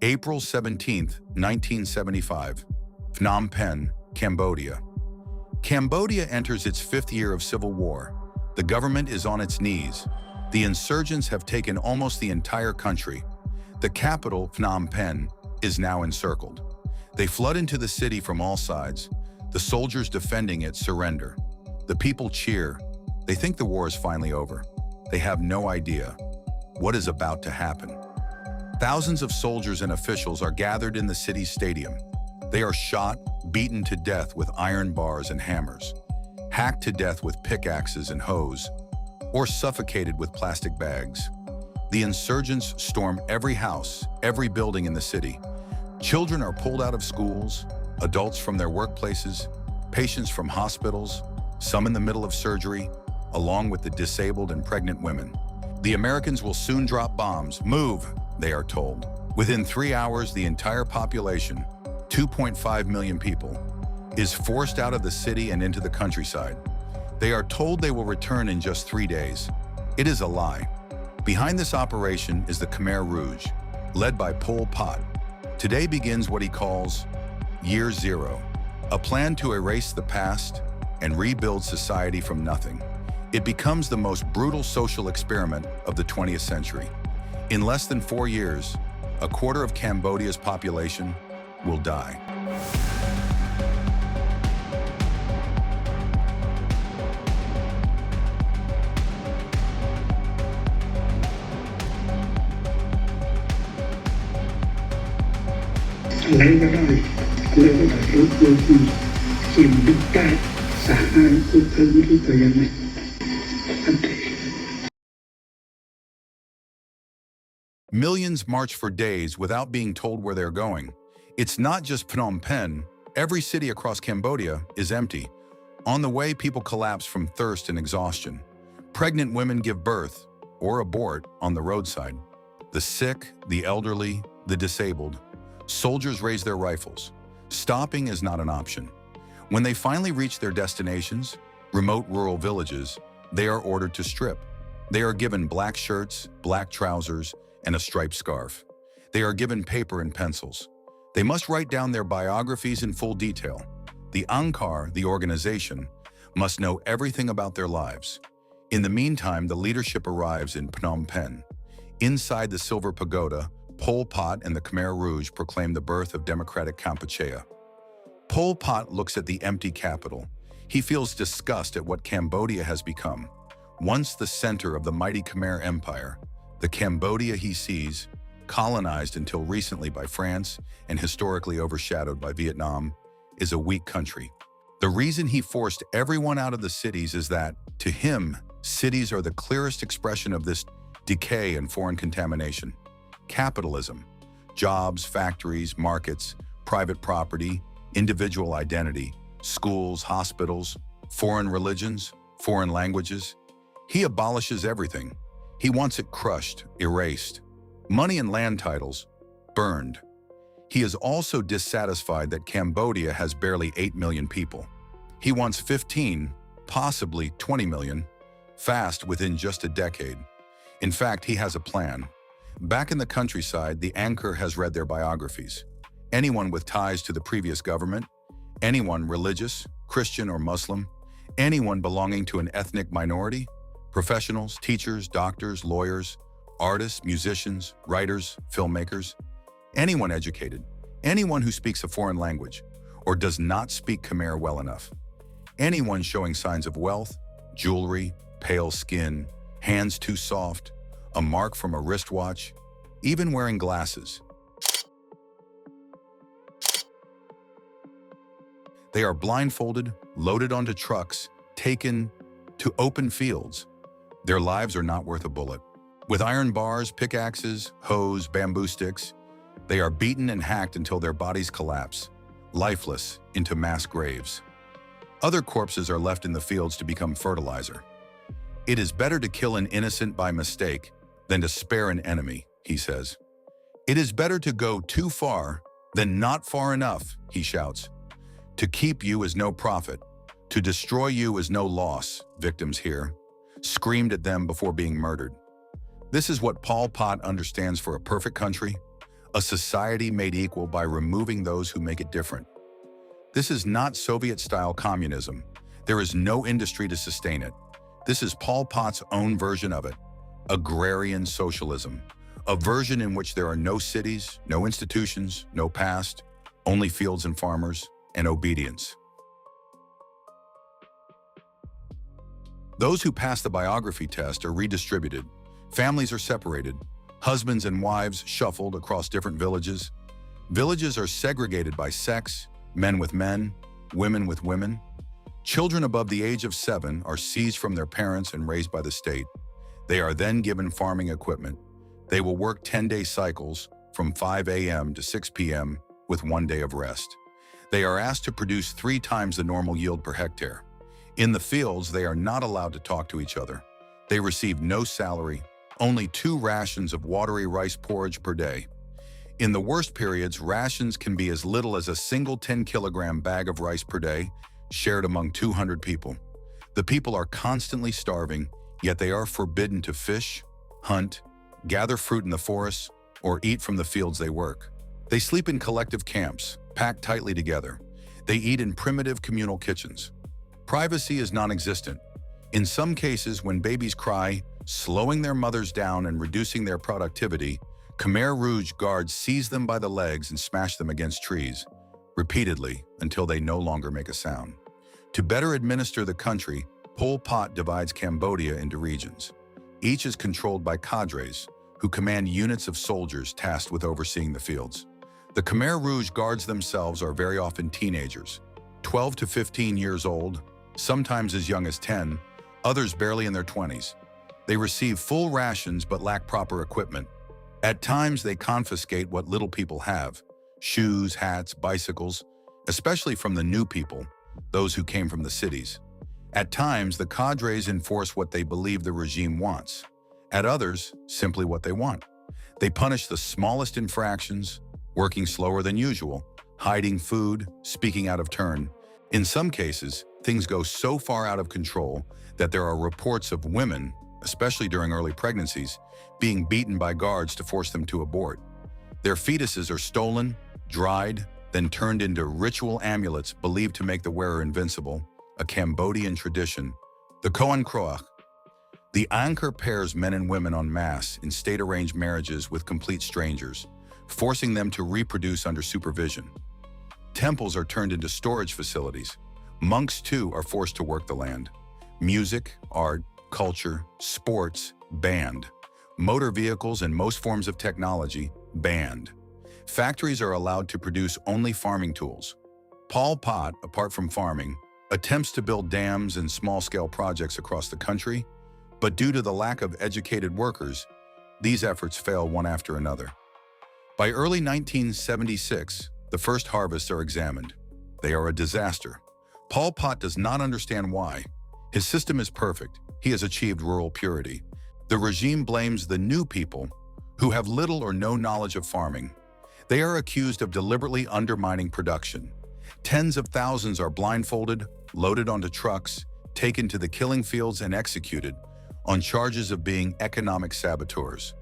April 17, 1975, Phnom Penh, Cambodia. Cambodia enters its fifth year of civil war. The government is on its knees. The insurgents have taken almost the entire country. The capital, Phnom Penh, is now encircled. They flood into the city from all sides. The soldiers defending it surrender. The people cheer. They think the war is finally over. They have no idea what is about to happen. Thousands of soldiers and officials are gathered in the city's stadium. They are shot, beaten to death with iron bars and hammers, hacked to death with pickaxes and hoes, or suffocated with plastic bags. The insurgents storm every house, every building in the city. Children are pulled out of schools, adults from their workplaces, patients from hospitals, some in the middle of surgery, along with the disabled and pregnant women. The Americans will soon drop bombs. Move, they are told. Within 3 hours, the entire population, 2.5 million people, is forced out of the city and into the countryside. They are told they will return in just 3 days. It is a lie. Behind this operation is the Khmer Rouge, led by Pol Pot. Today begins what he calls Year Zero, a plan to erase the past and rebuild society from nothing. It becomes the most brutal social experiment of the 20th century. In less than 4 years, a quarter of Cambodia's population will die. Millions march for days without being told where they're going. It's not just Phnom Penh. Every city across Cambodia is empty. On the way, people collapse from thirst and exhaustion. Pregnant women give birth or abort on the roadside. The sick, the elderly, the disabled. Soldiers raise their rifles. Stopping is not an option. When they finally reach their destinations, remote rural villages, they are ordered to strip. They are given black shirts, black trousers, and a striped scarf. They are given paper and pencils. They must write down their biographies in full detail. The Angkar, the organization, must know everything about their lives. In the meantime, the leadership arrives in Phnom Penh. Inside the Silver Pagoda, Pol Pot and the Khmer Rouge proclaim the birth of democratic Kampuchea. Pol Pot looks at the empty capital. He feels disgust at what Cambodia has become. Once the center of the mighty Khmer Empire, the Cambodia he sees, colonized until recently by France and historically overshadowed by Vietnam, is a weak country. The reason he forced everyone out of the cities is that, to him, cities are the clearest expression of this decay and foreign contamination. Capitalism, jobs, factories, markets, private property, individual identity, schools, hospitals, foreign religions, foreign languages. He abolishes everything. He wants it crushed, erased. Money and land titles, burned. He is also dissatisfied that Cambodia has barely 8 million people. He wants 15, possibly 20 million, fast within just a decade. In fact, he has a plan. Back in the countryside, the anchor has read their biographies. Anyone with ties to the previous government, anyone religious, Christian or Muslim, anyone belonging to an ethnic minority, professionals, teachers, doctors, lawyers, artists, musicians, writers, filmmakers, anyone educated, anyone who speaks a foreign language or does not speak Khmer well enough, anyone showing signs of wealth, jewelry, pale skin, hands too soft, a mark from a wristwatch, even wearing glasses. They are blindfolded, loaded onto trucks, taken to open fields. Their lives are not worth a bullet. With iron bars, pickaxes, hoes, bamboo sticks, they are beaten and hacked until their bodies collapse, lifeless, into mass graves. Other corpses are left in the fields to become fertilizer. It is better to kill an innocent by mistake than to spare an enemy, he says. It is better to go too far than not far enough, he shouts. To keep you is no profit. To destroy you is no loss, victims hear, screamed at them before being murdered. This is what Pol Pot understands for a perfect country, a society made equal by removing those who make it different. This is not Soviet-style communism. There is no industry to sustain it. This is Pol Pot's own version of it, agrarian socialism, a version in which there are no cities, no institutions, no past, only fields and farmers, and obedience. Those who pass the biography test are redistributed. Families are separated. Husbands and wives shuffled across different villages. Villages are segregated by sex, men with men, women with women. Children above the age of 7 are seized from their parents and raised by the state. They are then given farming equipment. They will work 10-day cycles from 5 a.m. to 6 p.m. with 1 day of rest. They are asked to produce 3 times the normal yield per hectare. In the fields, they are not allowed to talk to each other. They receive no salary, only 2 rations of watery rice porridge per day. In the worst periods, rations can be as little as a single 10-kilogram bag of rice per day, shared among 200 people. The people are constantly starving, yet they are forbidden to fish, hunt, gather fruit in the forests, or eat from the fields they work. They sleep in collective camps, packed tightly together. They eat in primitive communal kitchens. Privacy is non-existent. In some cases, when babies cry, slowing their mothers down and reducing their productivity, Khmer Rouge guards seize them by the legs and smash them against trees, repeatedly until they no longer make a sound. To better administer the country, Pol Pot divides Cambodia into regions. Each is controlled by cadres, who command units of soldiers tasked with overseeing the fields. The Khmer Rouge guards themselves are very often teenagers, 12 to 15 years old, sometimes as young as 10, others barely in their 20s. They receive full rations but lack proper equipment. At times, they confiscate what little people have: shoes, hats, bicycles, especially from the new people, those who came from the cities. At times, the cadres enforce what they believe the regime wants. At others, simply what they want. They punish the smallest infractions, working slower than usual, hiding food, speaking out of turn. In some cases, things go so far out of control that there are reports of women, especially during early pregnancies, being beaten by guards to force them to abort. Their fetuses are stolen, dried, then turned into ritual amulets believed to make the wearer invincible, a Cambodian tradition. The Koan Kroach. The Angkor pairs men and women en masse in state-arranged marriages with complete strangers, forcing them to reproduce under supervision. Temples are turned into storage facilities. Monks, too, are forced to work the land. Music, art, culture, sports, banned. Motor vehicles and most forms of technology, banned. Factories are allowed to produce only farming tools. Pol Pot, apart from farming, attempts to build dams and small-scale projects across the country, but due to the lack of educated workers, these efforts fail one after another. By early 1976, the first harvests are examined. They are a disaster. Pol Pot does not understand why. His system is perfect. He has achieved rural purity. The regime blames the new people, who have little or no knowledge of farming. They are accused of deliberately undermining production. Tens of thousands are blindfolded, loaded onto trucks, taken to the killing fields and executed on charges of being economic saboteurs.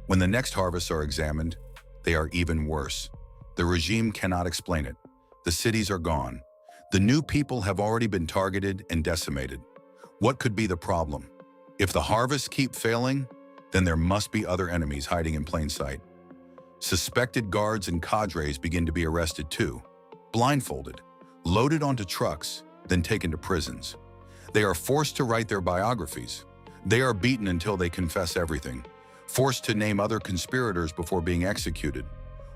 When the next harvests are examined, they are even worse. The regime cannot explain it. The cities are gone. The new people have already been targeted and decimated. What could be the problem? If the harvests keep failing, then there must be other enemies hiding in plain sight. Suspected guards and cadres begin to be arrested too, blindfolded, loaded onto trucks, then taken to prisons. They are forced to write their biographies. They are beaten until they confess everything, forced to name other conspirators before being executed.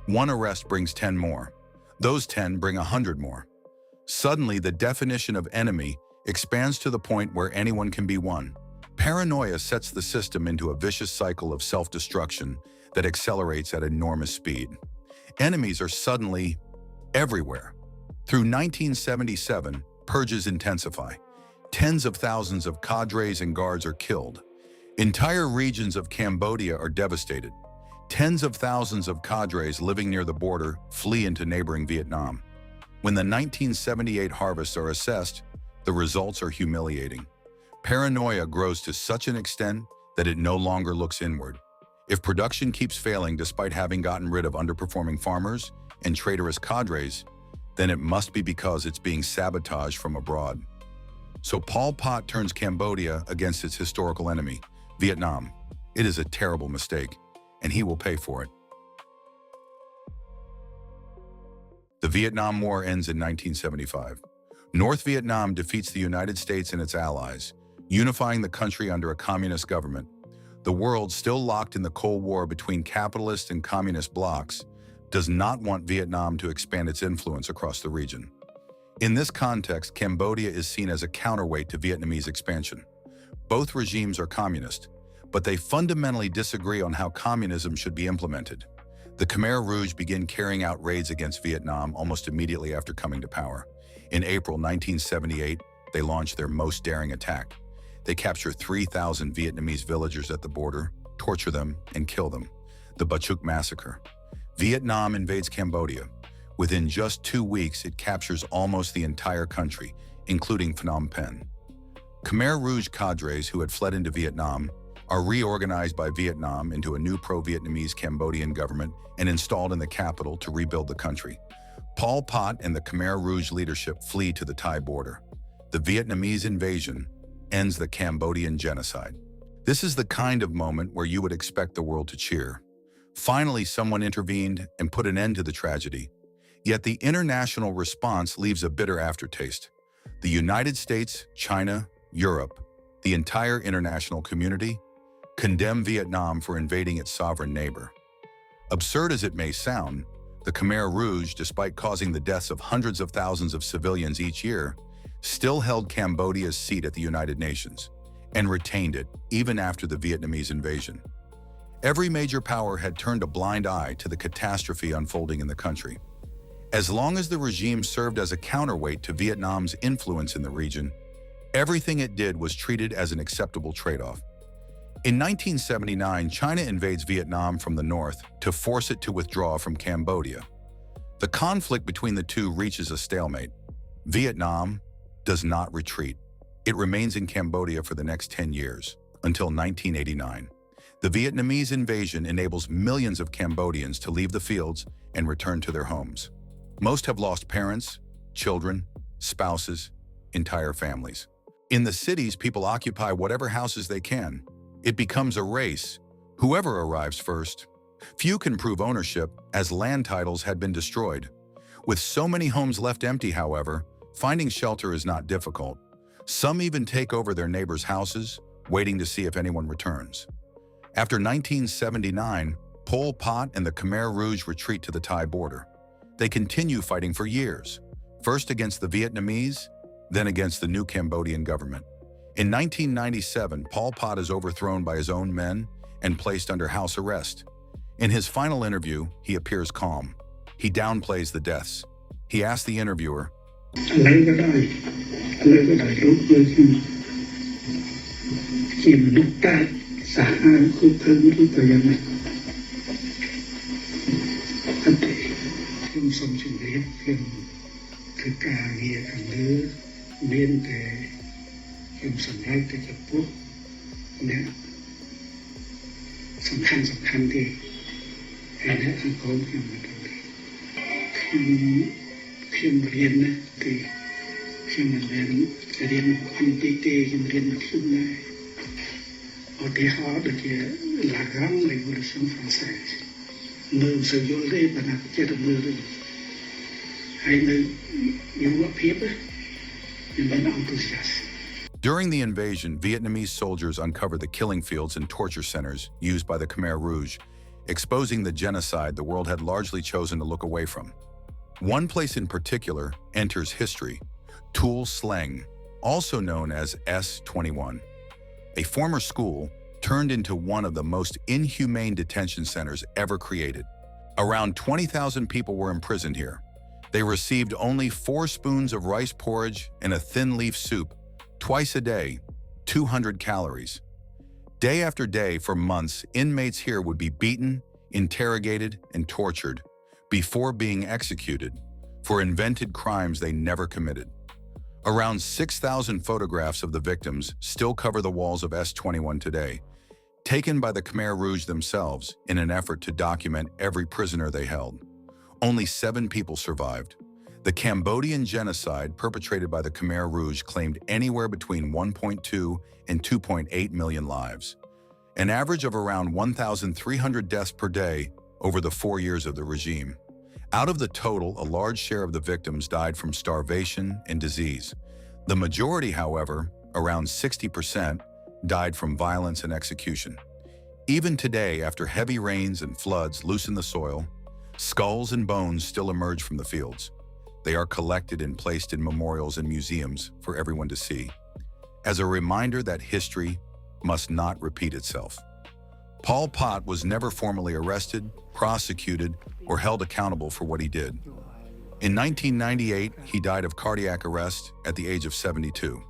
One arrest brings 10 more. Those 10 bring 100 more. Suddenly, the definition of enemy expands to the point where anyone can be one. Paranoia sets the system into a vicious cycle of self-destruction that accelerates at enormous speed. Enemies are suddenly everywhere. Through 1977, purges intensify. Tens of thousands of cadres and guards are killed. Entire regions of Cambodia are devastated. Tens of thousands of cadres living near the border flee into neighboring Vietnam. When the 1978 harvests are assessed, the results are humiliating. Paranoia grows to such an extent that it no longer looks inward. If production keeps failing despite having gotten rid of underperforming farmers and traitorous cadres, then it must be because it's being sabotaged from abroad. So Pol Pot turns Cambodia against its historical enemy, Vietnam. It is a terrible mistake, and he will pay for it. The Vietnam War ends in 1975. North Vietnam defeats the United States and its allies, unifying the country under a communist government. The world, still locked in the Cold War between capitalist and communist blocs, does not want Vietnam to expand its influence across the region. In this context, Cambodia is seen as a counterweight to Vietnamese expansion. Both regimes are communist, but they fundamentally disagree on how communism should be implemented. The Khmer Rouge begin carrying out raids against Vietnam almost immediately after coming to power. In April 1978, they launched their most daring attack. They capture 3,000 Vietnamese villagers at the border, torture them, and kill them. The Ba Chuk massacre. Vietnam invades Cambodia. Within just 2 weeks, it captures almost the entire country, including Phnom Penh. Khmer Rouge cadres who had fled into Vietnam are reorganized by Vietnam into a new pro-Vietnamese Cambodian government and installed in the capital to rebuild the country. Pol Pot and the Khmer Rouge leadership flee to the Thai border. The Vietnamese invasion ends the Cambodian genocide. This is the kind of moment where you would expect the world to cheer. Finally, someone intervened and put an end to the tragedy. Yet the international response leaves a bitter aftertaste. The United States, China, Europe, the entire international community condemn Vietnam for invading its sovereign neighbor. Absurd as it may sound, the Khmer Rouge, despite causing the deaths of hundreds of thousands of civilians each year, still held Cambodia's seat at the United Nations and retained it even after the Vietnamese invasion. Every major power had turned a blind eye to the catastrophe unfolding in the country. As long as the regime served as a counterweight to Vietnam's influence in the region, everything it did was treated as an acceptable trade-off. In 1979, China invades Vietnam from the north to force it to withdraw from Cambodia. The conflict between the two reaches a stalemate. Vietnam does not retreat. It remains in Cambodia for the next 10 years, until 1989. The Vietnamese invasion enables millions of Cambodians to leave the fields and return to their homes. Most have lost parents, children, spouses, entire families. In the cities, people occupy whatever houses they can. It becomes a race, whoever arrives first. Few can prove ownership, as land titles had been destroyed. With so many homes left empty, however, finding shelter is not difficult. Some even take over their neighbors' houses, waiting to see if anyone returns. After 1979, Pol Pot and the Khmer Rouge retreat to the Thai border. They continue fighting for years, first against the Vietnamese, then against the new Cambodian government. In 1997, Pol Pot is overthrown by his own men and placed under house arrest. In his final interview, he appears calm. He downplays the deaths. He asks the interviewer, During the invasion, Vietnamese soldiers uncover the killing fields and torture centers used by the Khmer Rouge, exposing the genocide the world had largely chosen to look away from. One place in particular enters history, Tuol Sleng, also known as S-21. A former school turned into one of the most inhumane detention centers ever created. Around 20,000 people were imprisoned here. They received only 4 spoons of rice porridge and a thin leaf soup, twice a day, 200 calories. Day after day for months, inmates here would be beaten, interrogated, and tortured before being executed for invented crimes they never committed. Around 6,000 photographs of the victims still cover the walls of S-21 today. taken by the Khmer Rouge themselves in an effort to document every prisoner they held. Only 7 people survived. The Cambodian genocide perpetrated by the Khmer Rouge claimed anywhere between 1.2 and 2.8 million lives, an average of around 1,300 deaths per day over the 4 years of the regime. Out of the total, a large share of the victims died from starvation and disease. The majority, however, around 60%, died from violence and execution. Even today, after heavy rains and floods loosen the soil, skulls and bones still emerge from the fields. They are collected and placed in memorials and museums for everyone to see, as a reminder that history must not repeat itself. Pol Pot was never formally arrested, prosecuted, or held accountable for what he did. In 1998, he died of cardiac arrest at the age of 72.